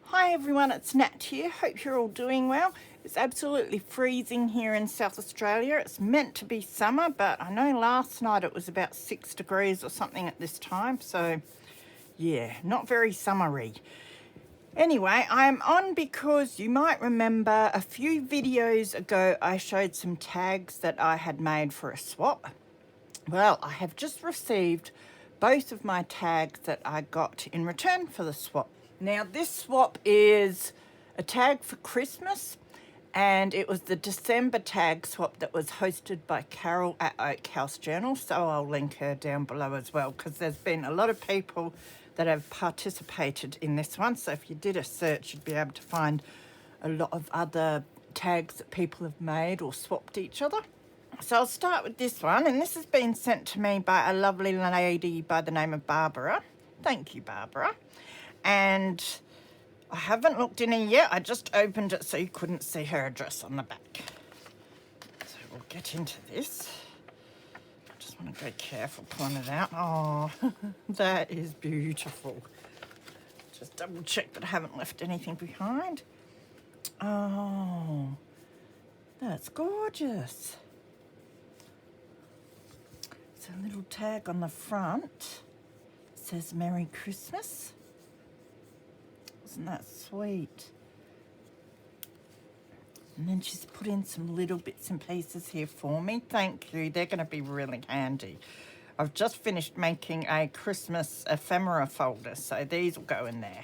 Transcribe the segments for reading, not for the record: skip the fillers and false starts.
Hi everyone, it's Nat here. Hope you're all doing well. It's absolutely freezing here in South Australia. It's meant to be summer, but I know last night it was about 6 degrees or something at this time, so yeah, not very summery. Anyway, I'm on because you might remember a few videos ago I showed some tags that I had made for a swap. Well, I have just received both of my tags that I got in return for the swap. Now, this swap is a tag for Christmas, and it was the December tag swap that was hosted by Carol at Oakhouse Journal, so I'll link her down below as well, because there's been a lot of people that have participated in this one. So if you did a search, you'd be able to find a lot of other tags that people have made or swapped each other. So I'll start with this one, and this has been sent to me by a lovely lady by the name of Barbara. Thank you, Barbara. And I haven't looked in here yet. I just opened it so you couldn't see her address on the back. So we'll get into this. I just want to go careful pulling it out. Oh, that is beautiful. Just double check that I haven't left anything behind. Oh, that's gorgeous. So a little tag on the front says Merry Christmas. Isn't that sweet? And then she's put in some little bits and pieces here for me. Thank you. They're going to be really handy. I've just finished making a Christmas ephemera folder, so these will go in there.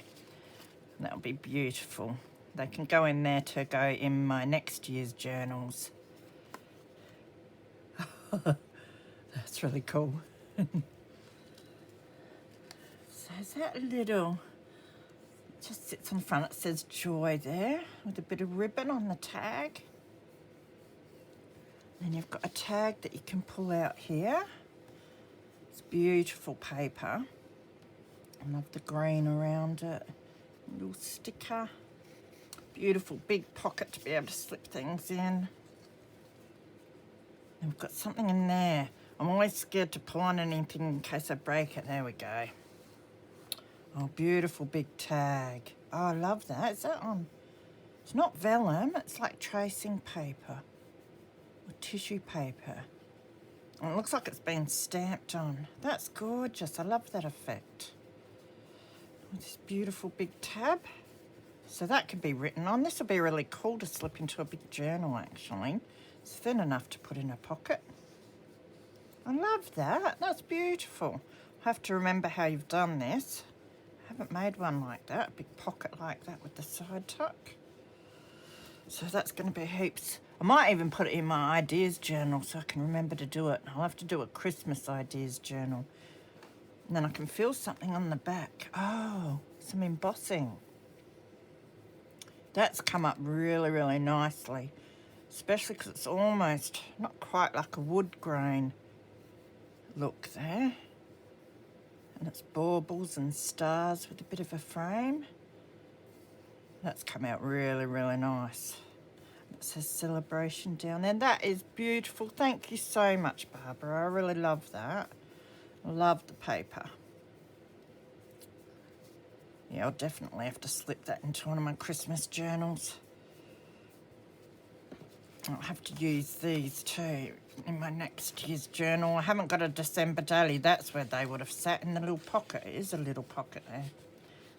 And that'll be beautiful. They can go in there to go in my next year's journals. That's really cool. So is that little... just sits on the front. It says Joy there with a bit of ribbon on the tag. Then you've got a tag that you can pull out here. It's beautiful paper. I love the green around it. A little sticker. Beautiful big pocket to be able to slip things in. And we've got something in there. I'm always scared to pull on anything in case I break it. There we go. Oh, beautiful big tag. Oh, I love that. Is that on? It's not vellum. It's like tracing paper or tissue paper. Oh, it looks like it's been stamped on. That's gorgeous. I love that effect. This beautiful big tab. So that could be written on. This will be really cool to slip into a big journal, actually. It's thin enough to put in a pocket. I love that. That's beautiful. I have to remember how you've done this. Haven't made one like that, a big pocket like that with the side tuck. So that's going to be heaps. I might even put it in my ideas journal so I can remember to do it. I'll have to do a Christmas ideas journal. And then I can feel something on the back. Oh, some embossing. That's come up really, really nicely. Especially because it's almost not quite like a wood grain look there. And it's baubles and stars with a bit of a frame. That's come out really, really nice. It says celebration down there. That is beautiful. Thank you so much, Barbara. I really love that. I love the paper. Yeah, I'll definitely have to slip that into one of my Christmas journals. I'll have to use these too in my next year's journal. I haven't got a December daily. That's where they would have sat, in the little pocket. It is a little pocket there.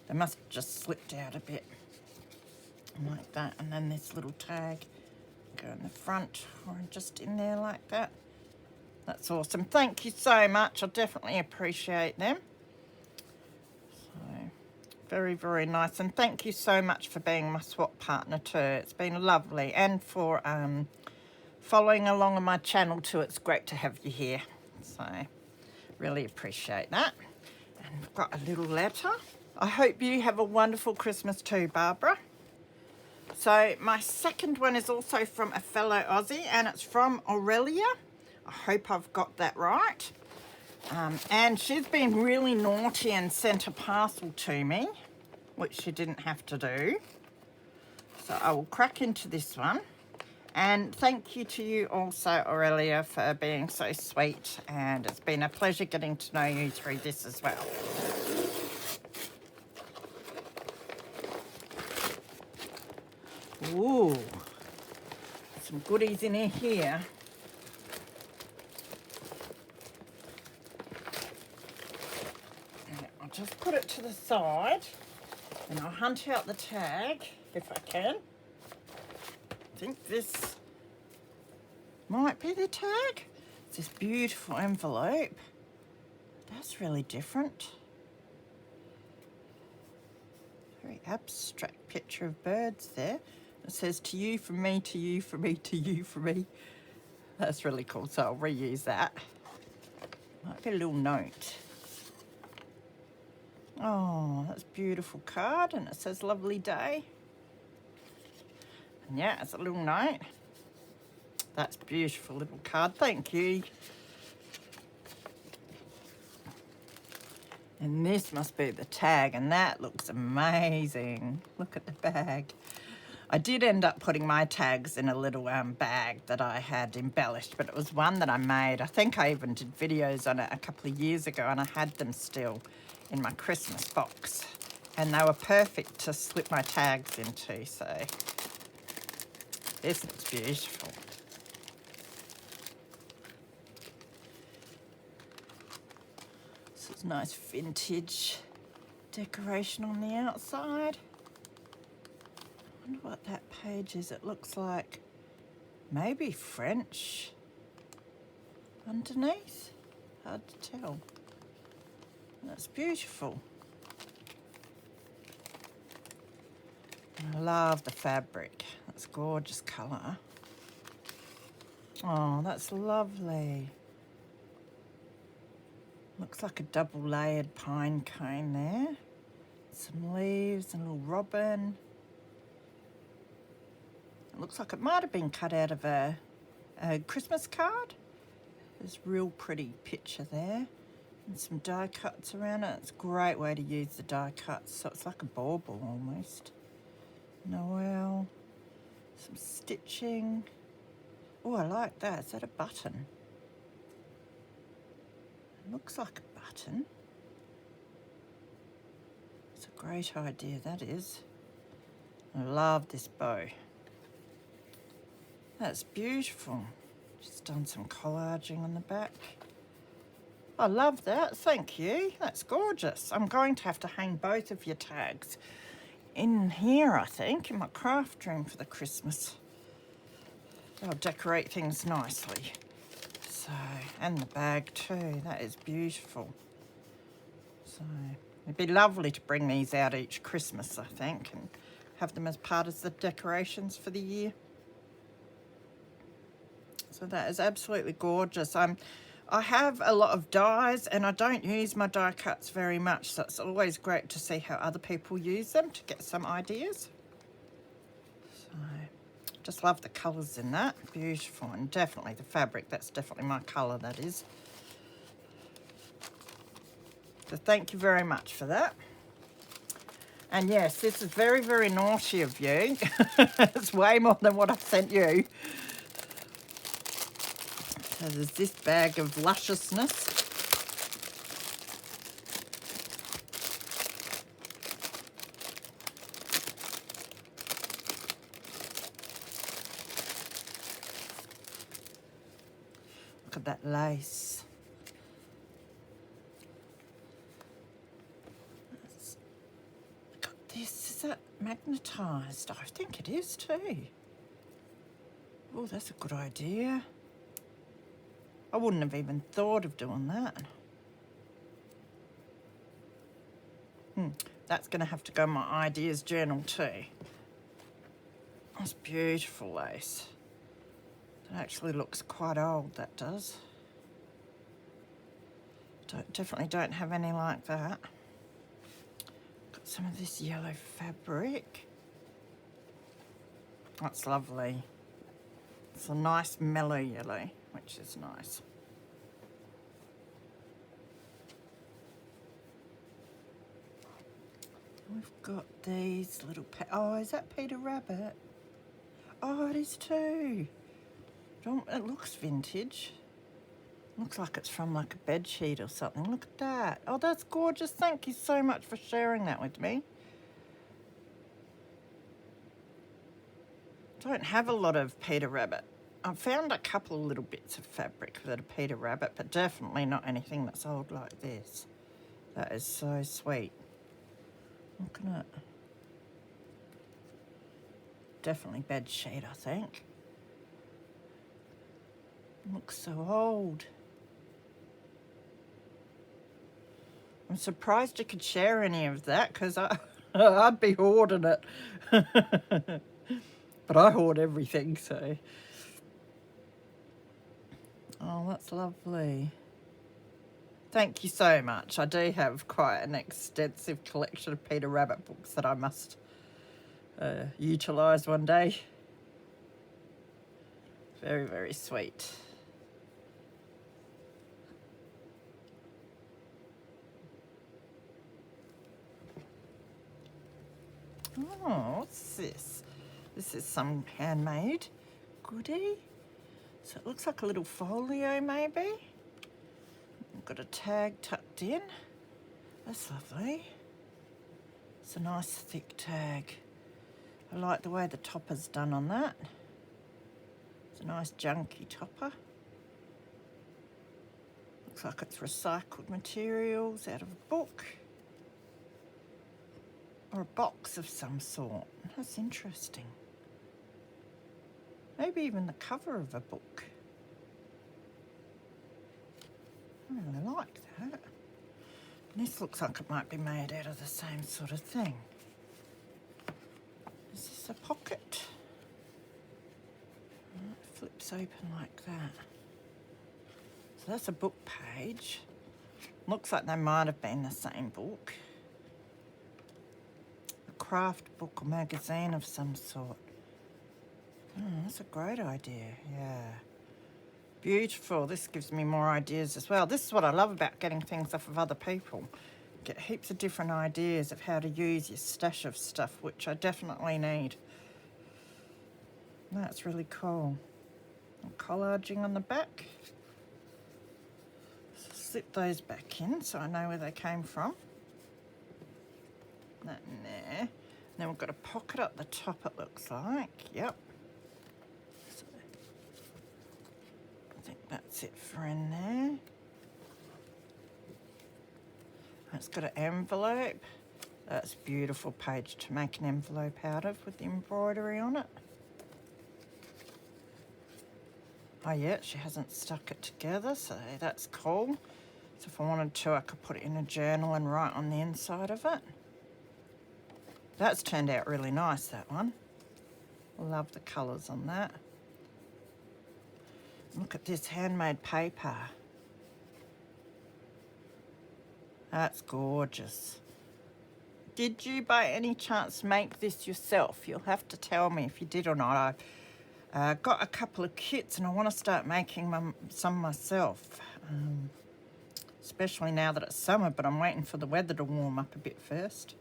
They must have just slipped out a bit like that. And then this little tag go in the front or just in there like that. That's awesome. Thank you so much. I definitely appreciate them. So very, very nice. And thank you so much for being my swap partner too. It's been lovely. And for following along on my channel too. It's great to have you here. So really appreciate that. And we've got a little letter. I hope you have a wonderful Christmas too, Barbara. So my second one is also from a fellow Aussie, and it's from Aurelia. I hope I've got that right. And she's been really naughty and sent a parcel to me, which she didn't have to do. So I will crack into this one. And thank you to you also, Aurelia, for being so sweet. And it's been a pleasure getting to know you through this as well. Ooh, some goodies in here. I'll just put it to the side and I'll hunt out the tag if I can. I think this might be the tag. It's this beautiful envelope. That's really different. Very abstract picture of birds there. It says, to you from me, to you from me, to you from me. That's really cool, so I'll reuse that. Might be a little note. Oh, that's a beautiful card, and it says lovely day. And yeah, it's a little note. That's a beautiful little card, thank you. And this must be the tag, and that looks amazing. Look at the bag. I did end up putting my tags in a little bag that I had embellished, but it was one that I made. I think I even did videos on it a couple of years ago, and I had them still in my Christmas box. And they were perfect to slip my tags into, so this looks beautiful. This is nice vintage decoration on the outside. I wonder what that page is. It looks like maybe French underneath. Hard to tell. That's beautiful. I love the fabric. That's a gorgeous colour. Oh, that's lovely. Looks like a double layered pine cone there. Some leaves and a little robin. It looks like it might have been cut out of a Christmas card. There's a real pretty picture there. And some die cuts around it. It's a great way to use the die cuts. So it's like a bauble almost. Noel. Some stitching. Oh, I like that. Is that a button? It looks like a button. It's a great idea, that is. I love this bow. That's beautiful. Just done some collaging on the back. I love that, thank you. That's gorgeous. I'm going to have to hang both of your tags in here, I think, in my craft room for the Christmas. I'll decorate things nicely. So, and the bag too, that is beautiful. So, it'd be lovely to bring these out each Christmas, I think, and have them as part of the decorations for the year. So that is absolutely gorgeous. I have a lot of dies and I don't use my die cuts very much, so it's always great to see how other people use them to get some ideas. So, just love the colours in that. Beautiful, and definitely the fabric, that's definitely my colour, that is. So thank you very much for that. And yes, this is very, very naughty of you. It's way more than what I sent you. So there's this bag of lusciousness. Look at that lace. Look at this. Is that magnetised? I think it is too. Oh, that's a good idea. I wouldn't have even thought of doing that. That's going to have to go in my ideas journal too. That's beautiful lace. It actually looks quite old, that does. Definitely don't have any like that. Got some of this yellow fabric. That's lovely. It's a nice mellow yellow, which is nice. We've got these little... Oh, is that Peter Rabbit? Oh, it is too. It looks vintage. Looks like it's from like a bed sheet or something. Look at that. Oh, that's gorgeous. Thank you so much for sharing that with me. Don't have a lot of Peter Rabbit. I've found a couple of little bits of fabric that are Peter Rabbit, but definitely not anything that's old like this. That is so sweet. Look at it. Definitely bed sheet, I think. Looks so old. I'm surprised you could share any of that, because I'd be hoarding it. But I hoard everything, so. Oh, that's lovely. Thank you so much. I do have quite an extensive collection of Peter Rabbit books that I must utilise one day. Very, very sweet. Oh, what's this? This is some handmade goodie. So it looks like a little folio maybe. Got a tag tucked in. That's lovely. It's a nice thick tag. I like the way the topper's done on that. It's a nice junky topper. Looks like it's recycled materials out of a book. Or a box of some sort. That's interesting. Maybe even the cover of a book. I really like that. And this looks like it might be made out of the same sort of thing. Is this a pocket? It flips open like that. So that's a book page. Looks like they might have been the same book. A craft book or magazine of some sort. That's a great idea, yeah. Beautiful. This gives me more ideas as well. This is what I love about getting things off of other people. Get heaps of different ideas of how to use your stash of stuff, which I definitely need. That's really cool. And collaging on the back. So slip those back in so I know where they came from. That in there. Then we've got a pocket up the top, it looks like. Yep. So I think that's it for in there. It's got an envelope. That's a beautiful page to make an envelope out of with the embroidery on it. Oh yeah, she hasn't stuck it together, so that's cool. So if I wanted to, I could put it in a journal and write on the inside of it. That's turned out really nice, that one. Love the colours on that. Look at this handmade paper. That's gorgeous. Did you by any chance make this yourself? You'll have to tell me if you did or not. I got a couple of kits and I want to start making some myself. Especially now that it's summer, but I'm waiting for the weather to warm up a bit first.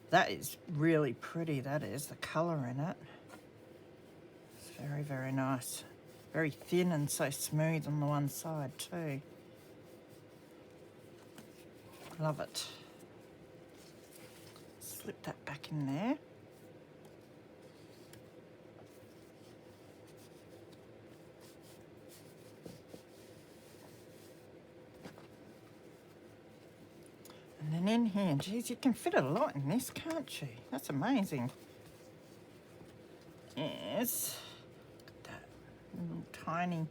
That is really pretty, that is, the colour in it. It's very, very nice. Very thin and so smooth on the one side too. Love it. Slip that back in there. And then in here, geez, you can fit a lot in this, can't you? That's amazing. Yes. Look at that little tiny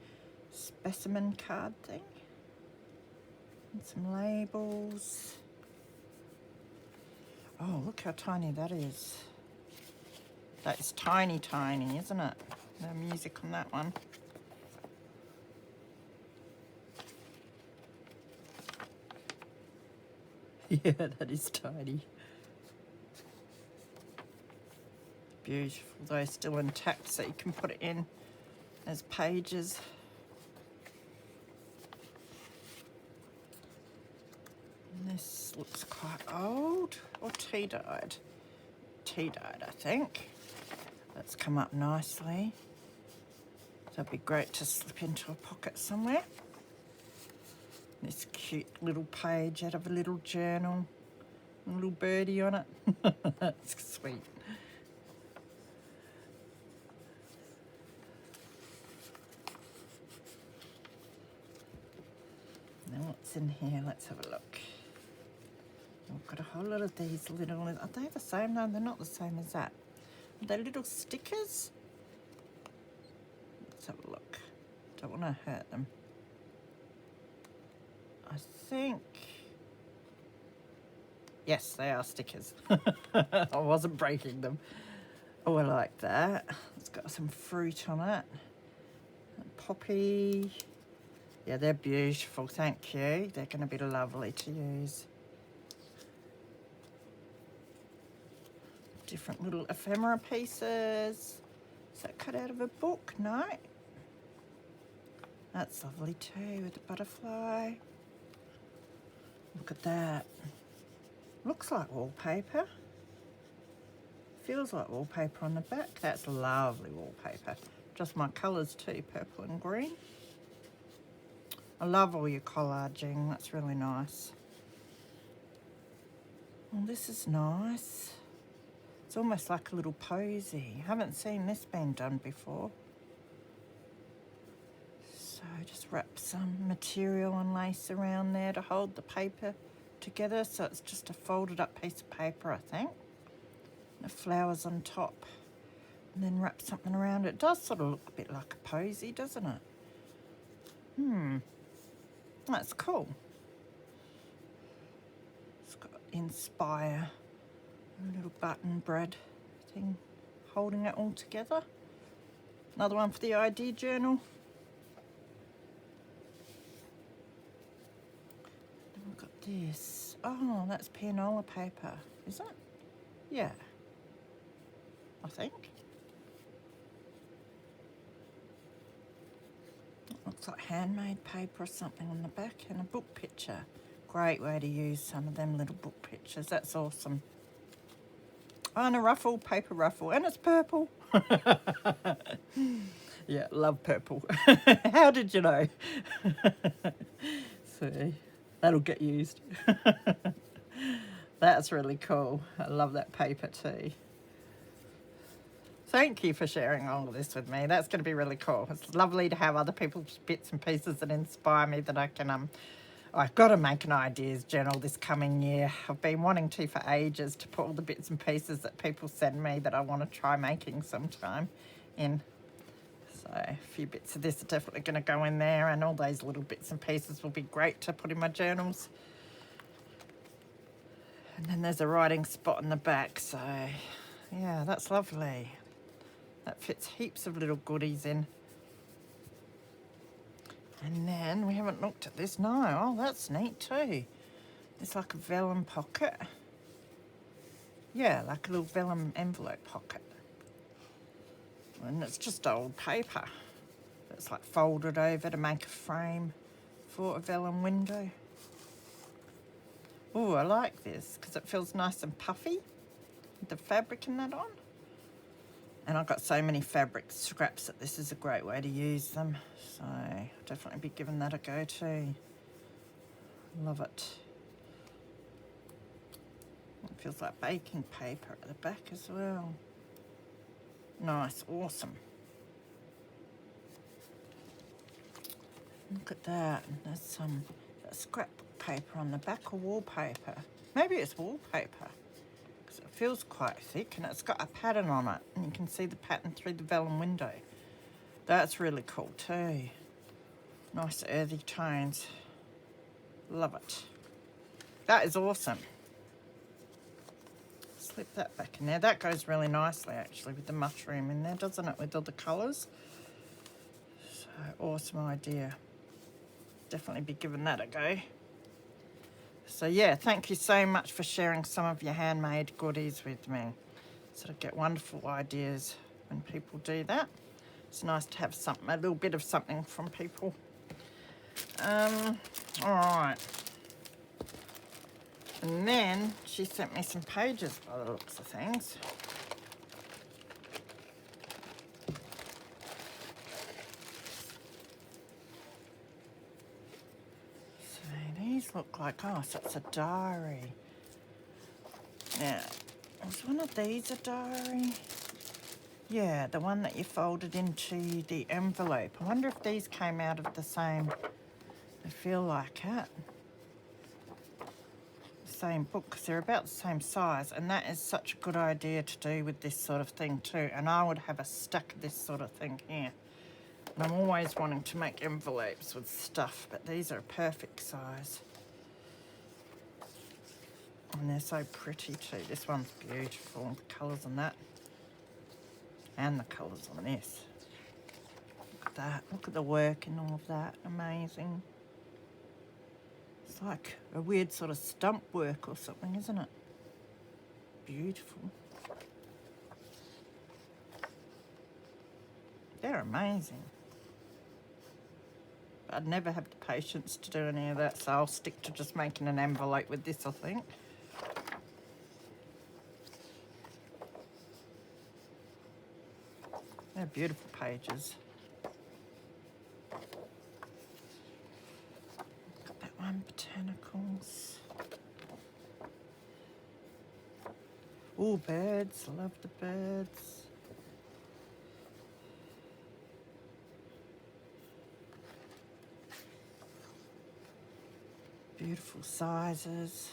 specimen card thing. And some labels. Oh, look how tiny that is. That is tiny, tiny, isn't it? No music on that one. Yeah, that is tiny. Beautiful, though, still intact, so you can put it in as pages. And this looks quite old, or tea-dyed. Tea-dyed, I think. That's come up nicely. That'd be great to slip into a pocket somewhere. This cute little page out of a little journal. A little birdie on it. That's sweet. And what's in here? Let's have a look. I've got a whole lot of these little, are they the same? No, they're not the same as that. Are they little stickers? Let's have a look. Don't want to hurt them. I think, yes, they are stickers. I wasn't breaking them. Oh, I like that. It's got some fruit on it. Poppy. Yeah, they're beautiful, thank you. They're going to be lovely to use. Different little ephemera pieces. Is that cut out of a book? No. That's lovely too, with the butterfly. Look at that. Looks like wallpaper. Feels like wallpaper on the back. That's lovely wallpaper. Just my colours too, purple and green. I love all your collaging. That's really nice. Well, this is nice. It's almost like a little posy. Haven't seen this being done before. So just wrap some material and lace around there to hold the paper together. So it's just a folded up piece of paper, I think. The flowers on top. And then wrap something around it. It does sort of look a bit like a posy, doesn't it? That's cool. It's got inspire. A little button bread thing holding it all together. Another one for the ID journal. Then we've got this. Oh, that's pianola paper, is it? Yeah, I think. It looks like handmade paper or something on the back, and a book picture. Great way to use some of them little book pictures. That's awesome. Oh, and a ruffle, paper ruffle, and it's purple. Yeah, love purple. How did you know? See, that'll get used. That's really cool. I love that paper too. Thank you for sharing all of this with me. That's going to be really cool. It's lovely to have other people's bits and pieces that inspire me that I can I've got to make an ideas journal this coming year. I've been wanting to for ages, to put all the bits and pieces that people send me that I want to try making sometime in. So a few bits of this are definitely going to go in there, and all those little bits and pieces will be great to put in my journals. And then there's a writing spot in the back, so yeah, that's lovely. That fits heaps of little goodies in. And then we haven't looked at this. No, oh, that's neat too. It's like a vellum pocket. Yeah, like a little vellum envelope pocket. And it's just old paper. It's like folded over to make a frame for a vellum window. Oh, I like this because it feels nice and puffy with the fabric and that on. And I've got so many fabric scraps that this is a great way to use them. So I'll definitely be giving that a go too. Love it. It feels like baking paper at the back as well. Nice, awesome. Look at that. There's some scrapbook paper on the back, or wallpaper. Maybe it's wallpaper. It feels quite thick, and it's got a pattern on it, and you can see the pattern through the vellum window. That's really cool too. Nice earthy tones. Love it. That is awesome. Slip that back in there. That goes really nicely actually with the mushroom in there, doesn't it, with all the colours? So awesome idea. Definitely be giving that a go. So yeah, thank you so much for sharing some of your handmade goodies with me. Sort of get wonderful ideas when people do that. It's nice to have something, a little bit of something from people. All right. And then she sent me some pages by the looks of things. These look like, oh, so it's a diary. Now, was one of these a diary? Yeah, the one that you folded into the envelope. I wonder if these came out of the same I feel like it. Same book, because they're about the same size, and that is such a good idea to do with this sort of thing too. And I would have a stack of this sort of thing here. And I'm always wanting to make envelopes with stuff, but these are a perfect size. And they're so pretty too. This one's beautiful, the colours on that. And the colours on this. Look at that, look at the work and all of that, amazing. It's like a weird sort of stump work or something, isn't it? Beautiful. They're amazing. I'd never have the patience to do any of that, so I'll stick to just making an envelope with this, I think. They're beautiful pages. Got that one, botanicals. Oh, birds, love the birds. Beautiful sizes.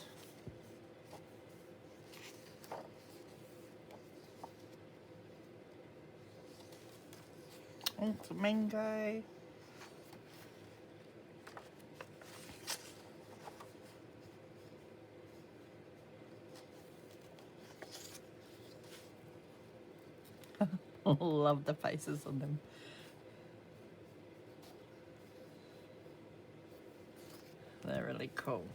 Oh, flamingo. Love the faces on them. They're really cool.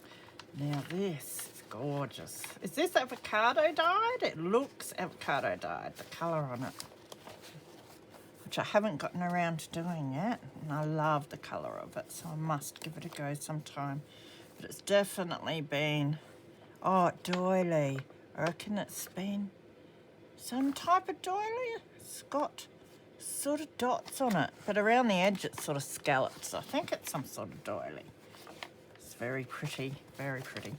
Now this is gorgeous. Is this avocado dyed? It looks avocado dyed, the colour on it. Which I haven't gotten around to doing yet. And I love the colour of it, so I must give it a go sometime. But it's definitely been, oh, doily. I reckon it's been some type of doily. It's got sort of dots on it, but around the edge it's sort of scallops. I think it's some sort of doily. It's very pretty, very pretty.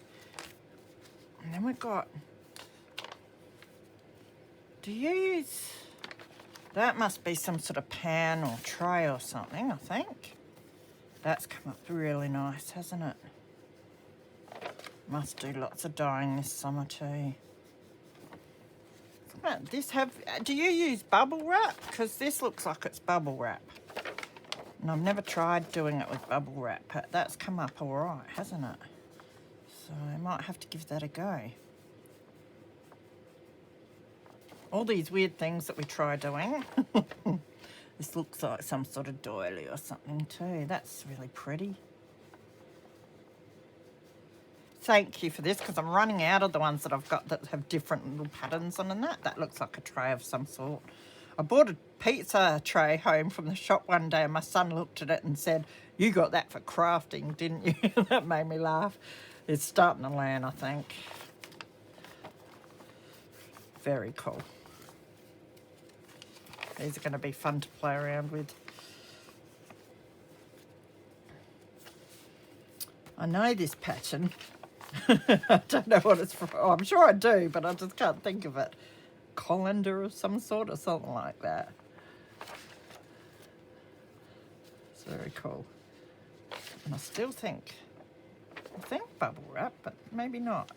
And then we've got, do you use, that must be some sort of pan or tray or something, I think. That's come up really nice, hasn't it? Must do lots of dyeing this summer too. Do you use bubble wrap? Because this looks like it's bubble wrap. And I've never tried doing it with bubble wrap, but that's come up all right, hasn't it? So I might have to give that a go. All these weird things that we try doing. This looks like some sort of doily or something too. That's really pretty. Thank you for this, because I'm running out of the ones that I've got that have different little patterns on and that. That looks like a tray of some sort. I bought a pizza tray home from the shop one day and my son looked at it and said, "You got that for crafting, didn't you?" That made me laugh. It's starting to learn, I think. Very cool. These are going to be fun to play around with. I know this pattern. I don't know what it's for. Oh, I'm sure I do, but I just can't think of it. Colander of some sort or something like that. It's very cool. And I still think bubble wrap, but maybe not.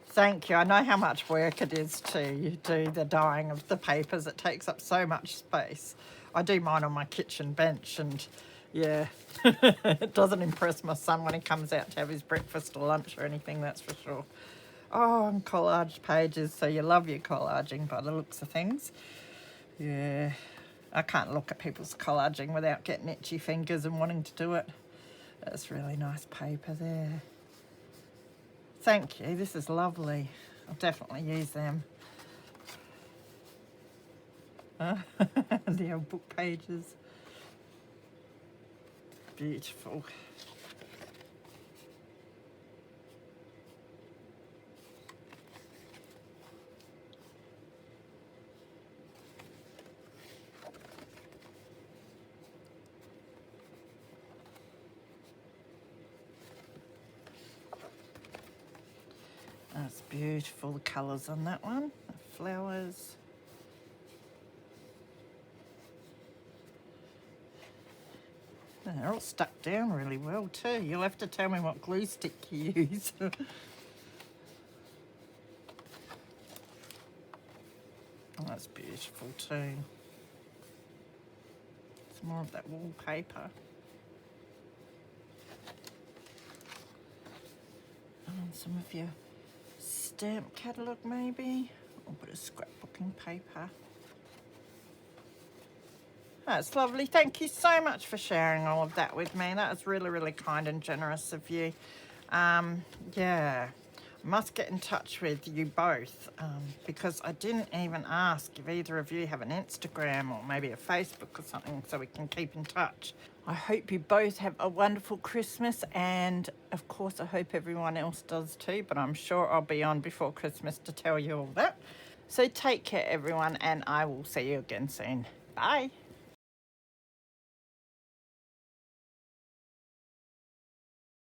Thank you. I know how much work it is to do the dyeing of the papers. It takes up so much space. I do mine on my kitchen bench, and yeah, it doesn't impress my son when he comes out to have his breakfast or lunch or anything, that's for sure. Oh, and collage pages, so you love your collaging by the looks of things. Yeah, I can't look at people's collaging without getting itchy fingers and wanting to do it. That's really nice paper there. Thank you, this is lovely. I'll definitely use them. The old book pages. Beautiful. That's beautiful, the colours on that one, the flowers. And they're all stuck down really well too. You'll have to tell me what glue stick you use. Oh, that's beautiful too. Some more of that wallpaper. And some of your stamp catalogue maybe. Or a bit of scrapbooking paper. That's lovely. Thank you so much for sharing all of that with me. That was really, really kind and generous of you. Yeah, I must get in touch with you both because I didn't even ask if either of you have an Instagram or maybe a Facebook or something so we can keep in touch. I hope you both have a wonderful Christmas, and of course I hope everyone else does too, but I'm sure I'll be on before Christmas to tell you all that. So take care everyone, and I will see you again soon. Bye.